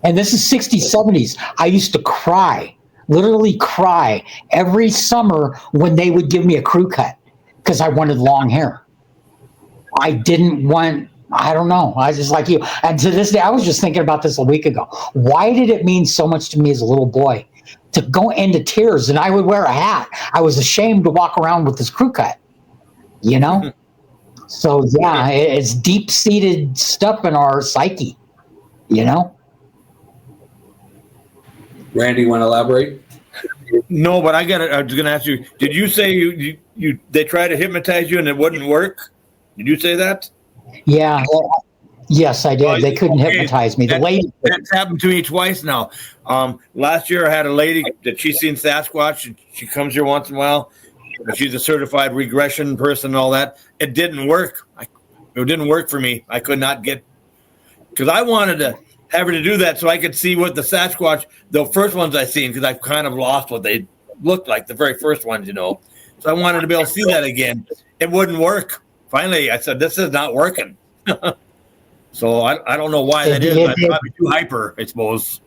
And this is 60s, 70s. I used to literally cry every summer when they would give me a crew cut because I wanted long hair. I don't know. I was just like you. And to this day, I was just thinking about this a week ago. Why did it mean so much to me as a little boy to go into tears? And I would wear a hat. I was ashamed to walk around with this crew cut, So, yeah, it's deep-seated stuff in our psyche, Randy, you want to elaborate? No, but I was going to ask you. Did you say you they tried to hypnotize you and it wouldn't work? Did you say that? Yeah. Yes, I did. They couldn't hypnotize me. That's happened to me twice now. Last year I had a lady that she's seen Sasquatch. And she comes here once in a while. She's a certified regression person and all that. It didn't work. It didn't work for me. I could not get because I wanted to have her to do that so I could see what the Sasquatch, the first ones I seen, because I've kind of lost what they looked like, the very first ones, So I wanted to be able to see that again. It wouldn't work. Finally, I said, this is not working. So I don't know why that is. I'm probably too hyper, I suppose.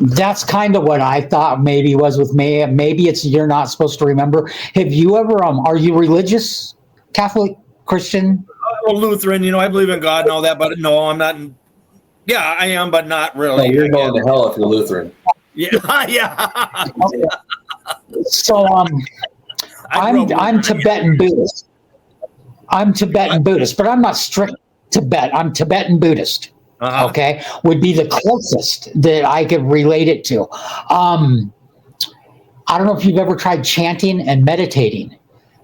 That's kind of what I thought maybe was with me. Maybe it's you're not supposed to remember. Have you ever, are you religious? Catholic, Christian? I'm a Lutheran, I believe in God and all that, but no, I'm not. Yeah, I am, but not really. No, you're going to hell if you're Lutheran. Yeah, yeah. So I'm Tibetan Buddhist. I'm Tibetan Buddhist, but I'm not strict Tibet. I'm Tibetan Buddhist. Okay, would be the closest that I could relate it to. I don't know if you've ever tried chanting and meditating.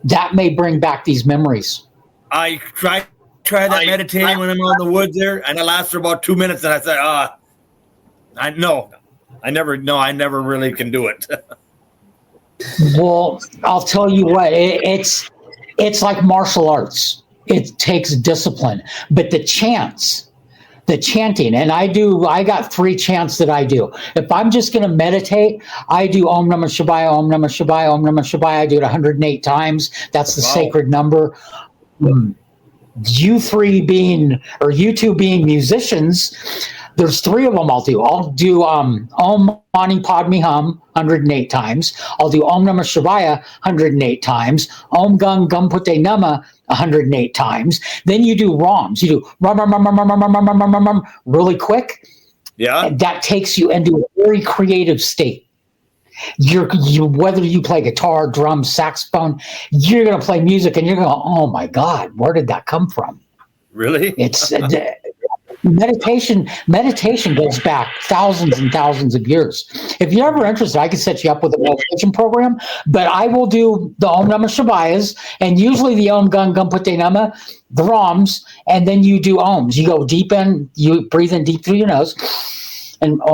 That may bring back these memories. I try that meditating when I'm out in the woods there, and it lasts for about 2 minutes, and I say, I never really can do it. Well, I'll tell you what, it's like martial arts. It takes discipline, but the chanting, and I got 3 chants that I do. If I'm just going to meditate, I do Om Namah Shivaya, Om Namah Shivaya, Om Namah Shivaya. I do it 108 times. That's the sacred number. You two being musicians, there's 3 of them I'll do. I'll do Om Mani Padme Hum 108 times. I'll do Om Namah Shivaya 108 times. Om Gung Gum Pute Nama 108 times. Then you do ROMs. You do rum really quick. Yeah. And that takes you into a very creative state. You whether you play guitar, drums, saxophone, you're going to play music and you're going, oh my God, where did that come from? Really? It's meditation goes back thousands and thousands of years. If you're ever interested, I can set you up with a meditation program, but I will do the Om Namah Shivayas and usually the Om Gung Gum Pute Nama, the ROMs, and then you do Oms. You go deep in, you breathe in deep through your nose, and Om,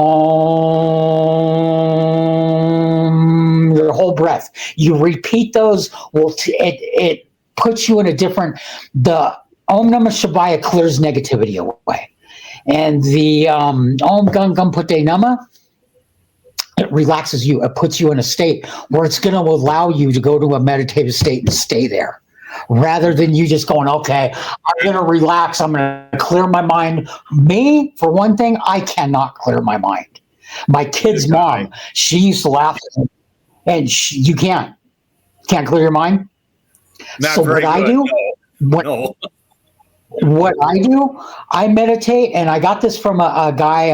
your whole breath. You repeat those. Well, it puts you in a different, Om Namah Shivaya clears negativity away. And the Om Gam Gam Pute Nama, it relaxes you. It puts you in a state where it's going to allow you to go to a meditative state and stay there. Rather than you just going, okay, I'm going to relax. I'm going to clear my mind. Me, for one thing, I cannot clear my mind. My kid's mom, she used to laugh at me, and you can't clear your mind. Not So very what I good, do, no. what I do, I meditate, and I got this from a guy,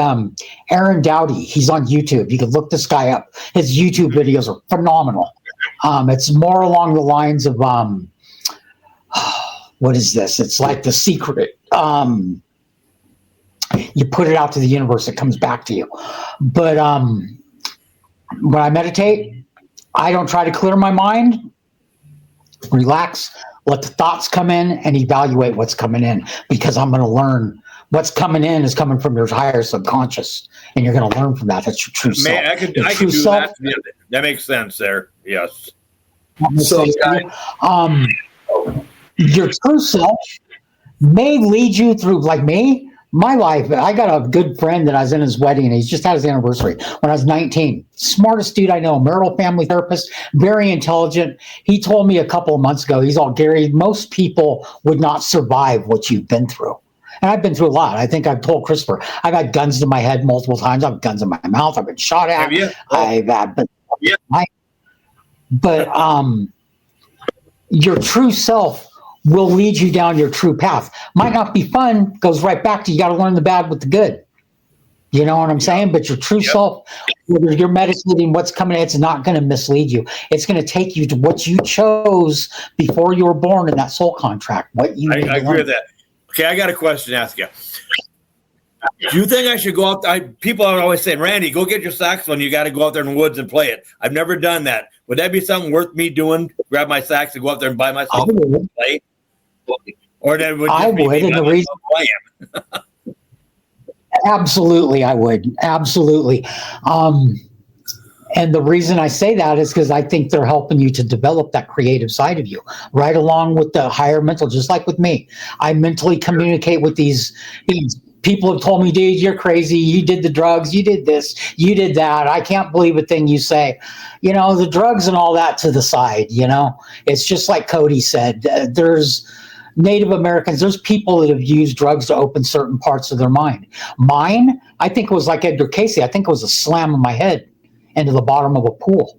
Aaron Dowdy. He's on YouTube. You can look this guy up. His YouTube videos are phenomenal. It's more along the lines of what is this? It's like The Secret. You put it out to the universe, it comes back to you. But when I meditate, I don't try to clear my mind. Relax, let the thoughts come in, and evaluate what's coming in, because I'm going to learn what's coming in is coming from your higher subconscious, and you're going to learn from that. That's your true self. I could do that. Yeah, that makes sense there. Yes. So, your true self may lead you through, like me, my life. I got a good friend that I was in his wedding, and he's just had his anniversary when I was 19. Smartest dude I know, marital family therapist, very intelligent. He told me a couple of months ago, he's all, Gary, most people would not survive what you've been through. And I've been through a lot. I think I've told Christopher, I've had guns to my head multiple times. I've guns in my mouth. I've been shot at. Have you? I've had, but Yeah. Your true self will lead you down your true path. Might not be fun, goes right back to you got to learn the bad with the good. You know what I'm saying? But your true self, whether you're meditating what's coming, it's not going to mislead you. It's going to take you to what you chose before you were born in that soul contract. What you I agree with that. Okay, I got a question to ask you. Do you think I should go out? People are always saying, Randy, go get your saxophone. You got to go out there in the woods and play it. I've never done that. Would that be something worth me doing? Grab my sax and go out there and buy myself and play? Or that would just I be would, me and the by reason myself playing? absolutely, I would. Absolutely. And the reason I say that is because I think they're helping you to develop that creative side of you, right along with the higher mental, just like with me. I mentally communicate with these people have told me, dude, you're crazy. You did the drugs. You did this. You did that. I can't believe a thing you say. You know, the drugs and all that to the side, you know. It's just like Kodi said. There's Native Americans, there's people that have used drugs to open certain parts of their mind. Mine, I think it was like Edgar Casey. I think it was a slam of my head into the bottom of a pool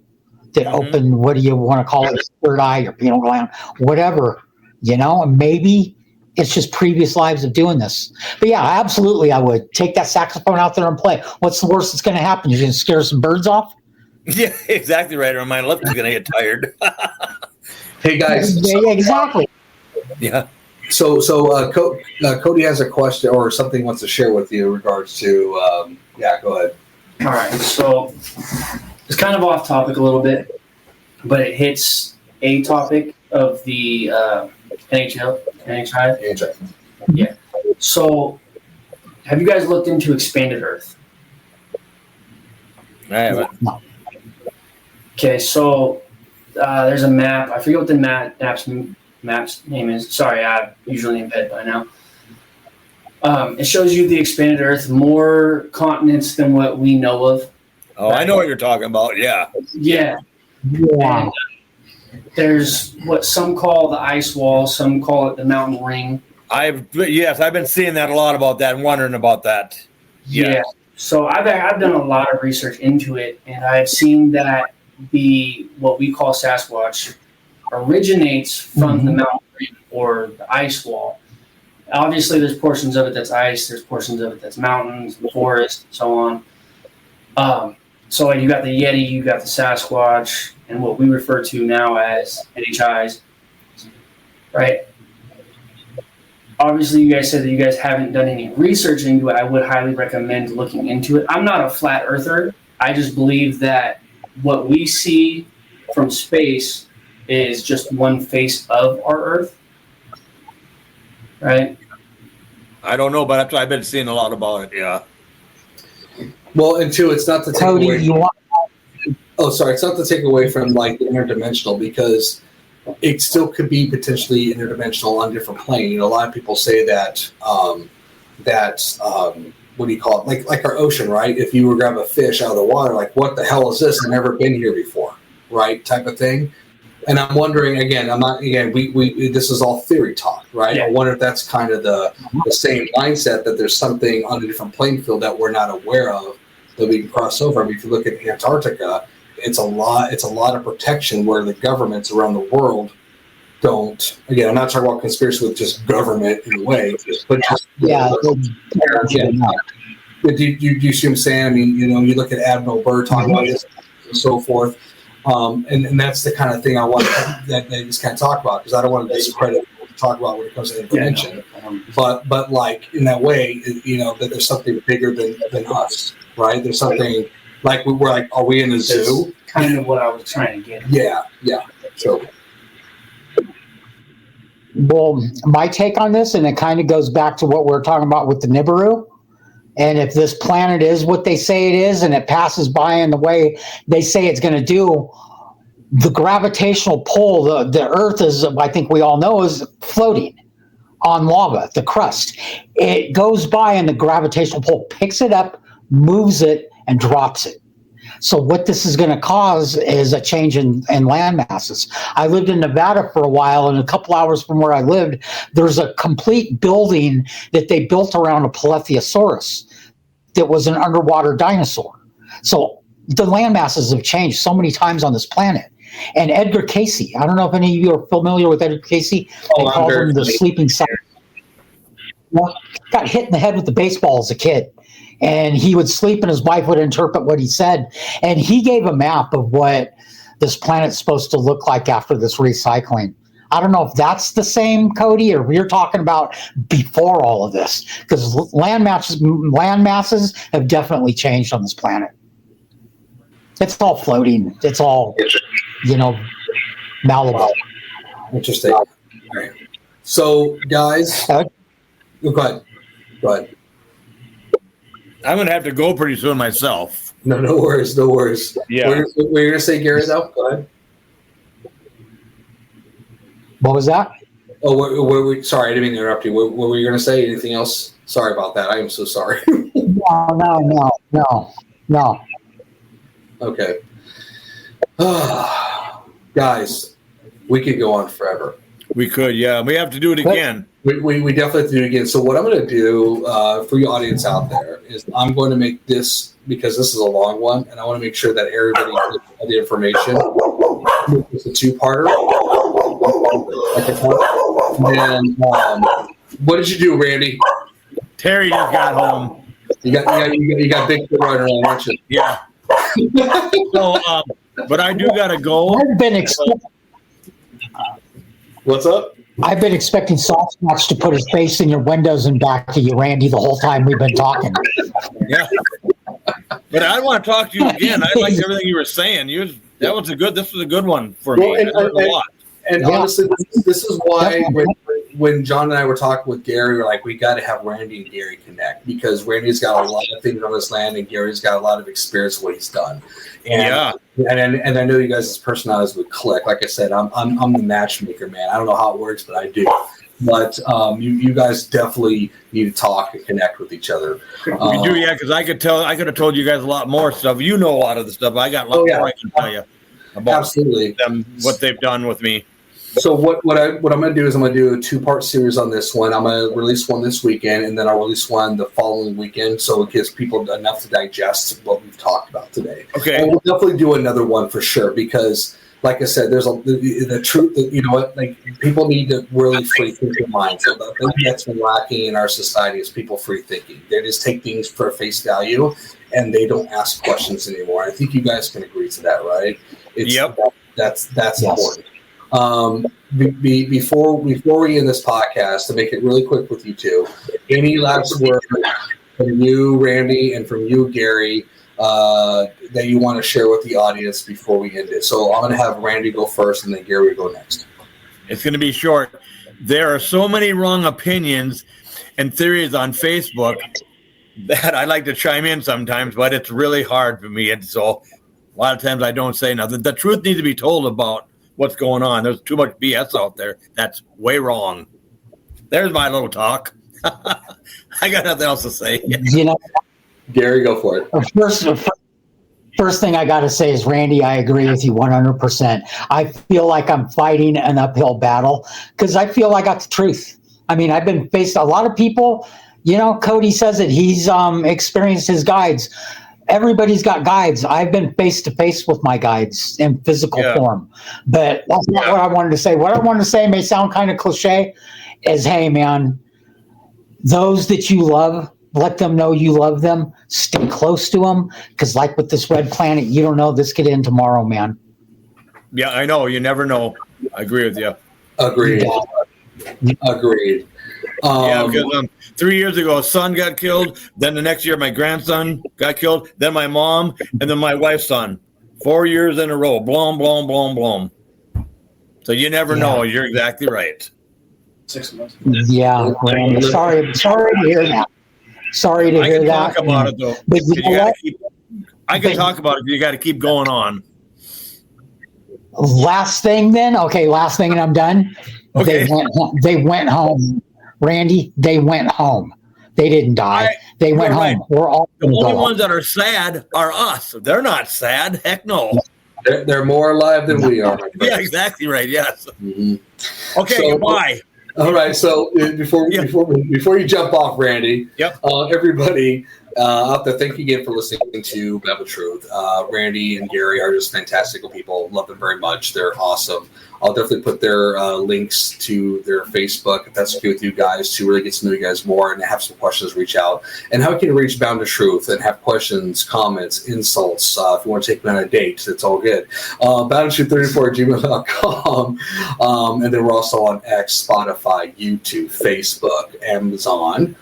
that opened, what do you want to call it, third eye, your pineal gland, whatever, you know, and maybe it's just previous lives of doing this. But yeah, absolutely, I would take that saxophone out there and play. What's the worst that's going to happen? You're going to scare some birds off? Yeah, exactly right. Or my left is going to get tired. Hey, guys. Yeah, exactly. Yeah. So Kodi has a question or something he wants to share with you in regards to, go ahead. All right, so it's kind of off topic a little bit, but it hits a topic of the NHI. Yeah. So, have you guys looked into expanded Earth? I haven't. No. Okay, so there's a map. I forget what the map's name is. Sorry, I'm usually in bed by now. It shows you the expanded Earth, more continents than what we know of. Oh, right? I know what you're talking about. Yeah. Yeah. And there's what some call the ice wall, some call it the mountain ring. I've been seeing that a lot about that and wondering about that. Yeah. So I've done a lot of research into it, and I've seen that what we call Sasquatch originates from the mountain ring or the ice wall. Obviously, there's portions of it that's ice, there's portions of it that's mountains, forest, and so on. So you got the Yeti, you got the Sasquatch, and what we refer to now as NHIs, right? Obviously, you guys said that you guys haven't done any research into it. I would highly recommend looking into it. I'm not a flat earther. I just believe that what we see from space is just one face of our Earth, right? I don't know, but I've been seeing a lot about it. Yeah. Well, and two, it's not to take Kodi, away. It's not to take away from like the interdimensional, because it still could be potentially interdimensional on a different plane. You know, a lot of people say that what do you call it? Like our ocean, right? If you were to grab a fish out of the water, like, what the hell is this? I've never been here before, right? Type of thing. And I'm wondering, again, we this is all theory talk, right? Yeah. I wonder if that's kind of the same mindset, that there's something on a different playing field that we're not aware of that we can cross over. I mean, if you look at Antarctica, it's a lot of protection where the governments around the world don't. Again, I'm not talking about conspiracy with just government in a way, but just But do you see what I'm saying? I mean, you know, you look at Admiral Byrd talking about this and so forth. And that's the kind of thing I want that they just kind of talk about, because I don't want to discredit what we talk about when it comes to information. But like in that way, you know, that there's something bigger than us, right? There's something like we're like, are we in a zoo? That's kind of what I was trying to get at. Yeah. So, Well, my take on this, and it kind of goes back to what we were talking about with the Nibiru. And if this planet is what they say it is, and it passes by in the way they say it's going to do, the gravitational pull, the Earth is, I think we all know, is floating on lava, the crust. It goes by and the gravitational pull picks it up, moves it, and drops it. So what this is going to cause is a change in land masses. I lived in Nevada for a while, and a couple hours from where I lived, there's a complete building that they built around a Pilesiosaurus that was an underwater dinosaur. So the land masses have changed so many times on this planet. And Edgar Casey, I don't know if any of you are familiar with Edgar Casey. They called him the sleeping scientist. Well, got hit in the head with the baseball as a kid. And he would sleep and his wife would interpret what he said. And he gave a map of what this planet's supposed to look like after this recycling. I don't know if that's the same, Kodi, or you're talking about before all of this, because land masses have definitely changed on this planet. It's all floating. It's all, you know, malleable. interesting. All right. So, guys, go ahead. I'm going to have to go pretty soon myself. No worries. Yeah. Were you going to say, Gary, though? Go ahead. What was that? Oh, sorry, I didn't mean to interrupt you. What were you going to say? Anything else? Sorry about that. I am so sorry. No. Okay. Guys, we could go on forever. We could, yeah. We have to do it again. We definitely have to do it again. So what I'm going to do for your audience out there is I'm going to make this, because this is a long one, and I want to make sure that everybody gets all the information. It's a two-parter. And what did you do, Randy? Terry just got home. You got Bigfoot running around, aren't you? Yeah. So, but I do got to go. What's up? I've been expecting Sasquatch to put his face in your windows and back to you, Randy, the whole time we've been talking. Yeah. But I want to talk to you again. I liked everything you were saying. This was a good one for me. I learned a lot. And honestly, this is why when John and I were talking with Gary, we're like, we got to have Randy and Gary connect, because Randy's got a lot of things on this land, and Gary's got a lot of experience with what he's done. And I know you guys' personalities would click. Like I said, I'm the matchmaker, man. I don't know how it works, but I do. But you guys definitely need to talk and connect with each other. We do, yeah, because I could have told you guys a lot more stuff. You know a lot of the stuff. I got a lot more I can tell you about them, what they've done with me. So what I'm going to do is I'm going to do a 2-part series on this one. I'm going to release one this weekend, and then I'll release one the following weekend, so it gives people enough to digest what we've talked about today. Okay. And we'll definitely do another one for sure, because, like I said, there's the truth that, you know what, like, people need to really free think their minds. So the thing that's been lacking in our society is people free thinking. They just take things for face value, and they don't ask questions anymore. I think you guys can agree to that, right? Yep. That's important. Before we end this podcast, to make it really quick with you two, any last word from you, Randy, and from you, Gary, that you want to share with the audience before we end it? So I'm going to have Randy go first, and then Gary go next. It's going to be short. There are so many wrong opinions and theories on Facebook that I like to chime in sometimes, but it's really hard for me. And so a lot of times I don't say nothing. The truth needs to be told about what's going on. There's too much BS out there. That's way wrong. There's my little talk. I got nothing else to say. You know, Gary, go for it. First thing I got to say is, Randy, I agree with you 100%. I feel like I'm fighting an uphill battle because I feel I got the truth. I mean, I've been faced a lot of people. You know, Kodi says it. He's experienced his guides. Everybody's got guides. I've been face to face with my guides in physical form. But that's not what I wanted to say. What I wanted to say may sound kind of cliche is, hey, man, those that you love, let them know you love them. Stay close to them. Because like with this red planet, you don't know this could end tomorrow, man. Yeah, I know. You never know. I agree with you. Agreed. Agreed. Because 3 years ago, a son got killed. Then the next year, my grandson got killed. Then my mom, and then my wife's son. 4 years in a row. Blom, blom, blom, blom. So you never know. You're exactly right. 6 months. Yeah, Randy. Sorry to hear that. Sorry to hear that. I can talk about it though. But you know what? I can talk about it. But you got to keep going on. Last thing, then. Okay, last thing, and I'm done. Okay. They went home. Randy, they went home. They didn't die. They went home. Right. We're all the only ones that are sad are us. They're not sad. Heck no. They're more alive than we are. Yeah, exactly right. Yes. Mm-hmm. Okay. So, goodbye. All right. So before you jump off, Randy. Yep. Everybody out there, thank you again for listening to Babble Truth. Randy and Gary are just fantastical people. Love them very much. They're awesome. I'll definitely put their links to their Facebook, if that's okay with you guys, to really get to know you guys more and have some questions, reach out. And how can you reach Bound to Truth and have questions, comments, insults? If you want to take me on a date, it's all good. boundtotruth34@gmail.com. And then we're also on X, Spotify, YouTube, Facebook, Amazon,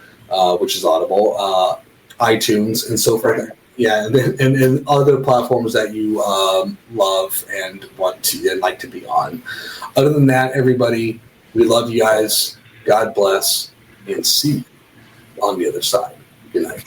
which is Audible, iTunes, and so forth. Yeah, and other platforms that you love and want to and like to be on. Other than that, everybody, we love you guys. God bless, and see you on the other side. Good night.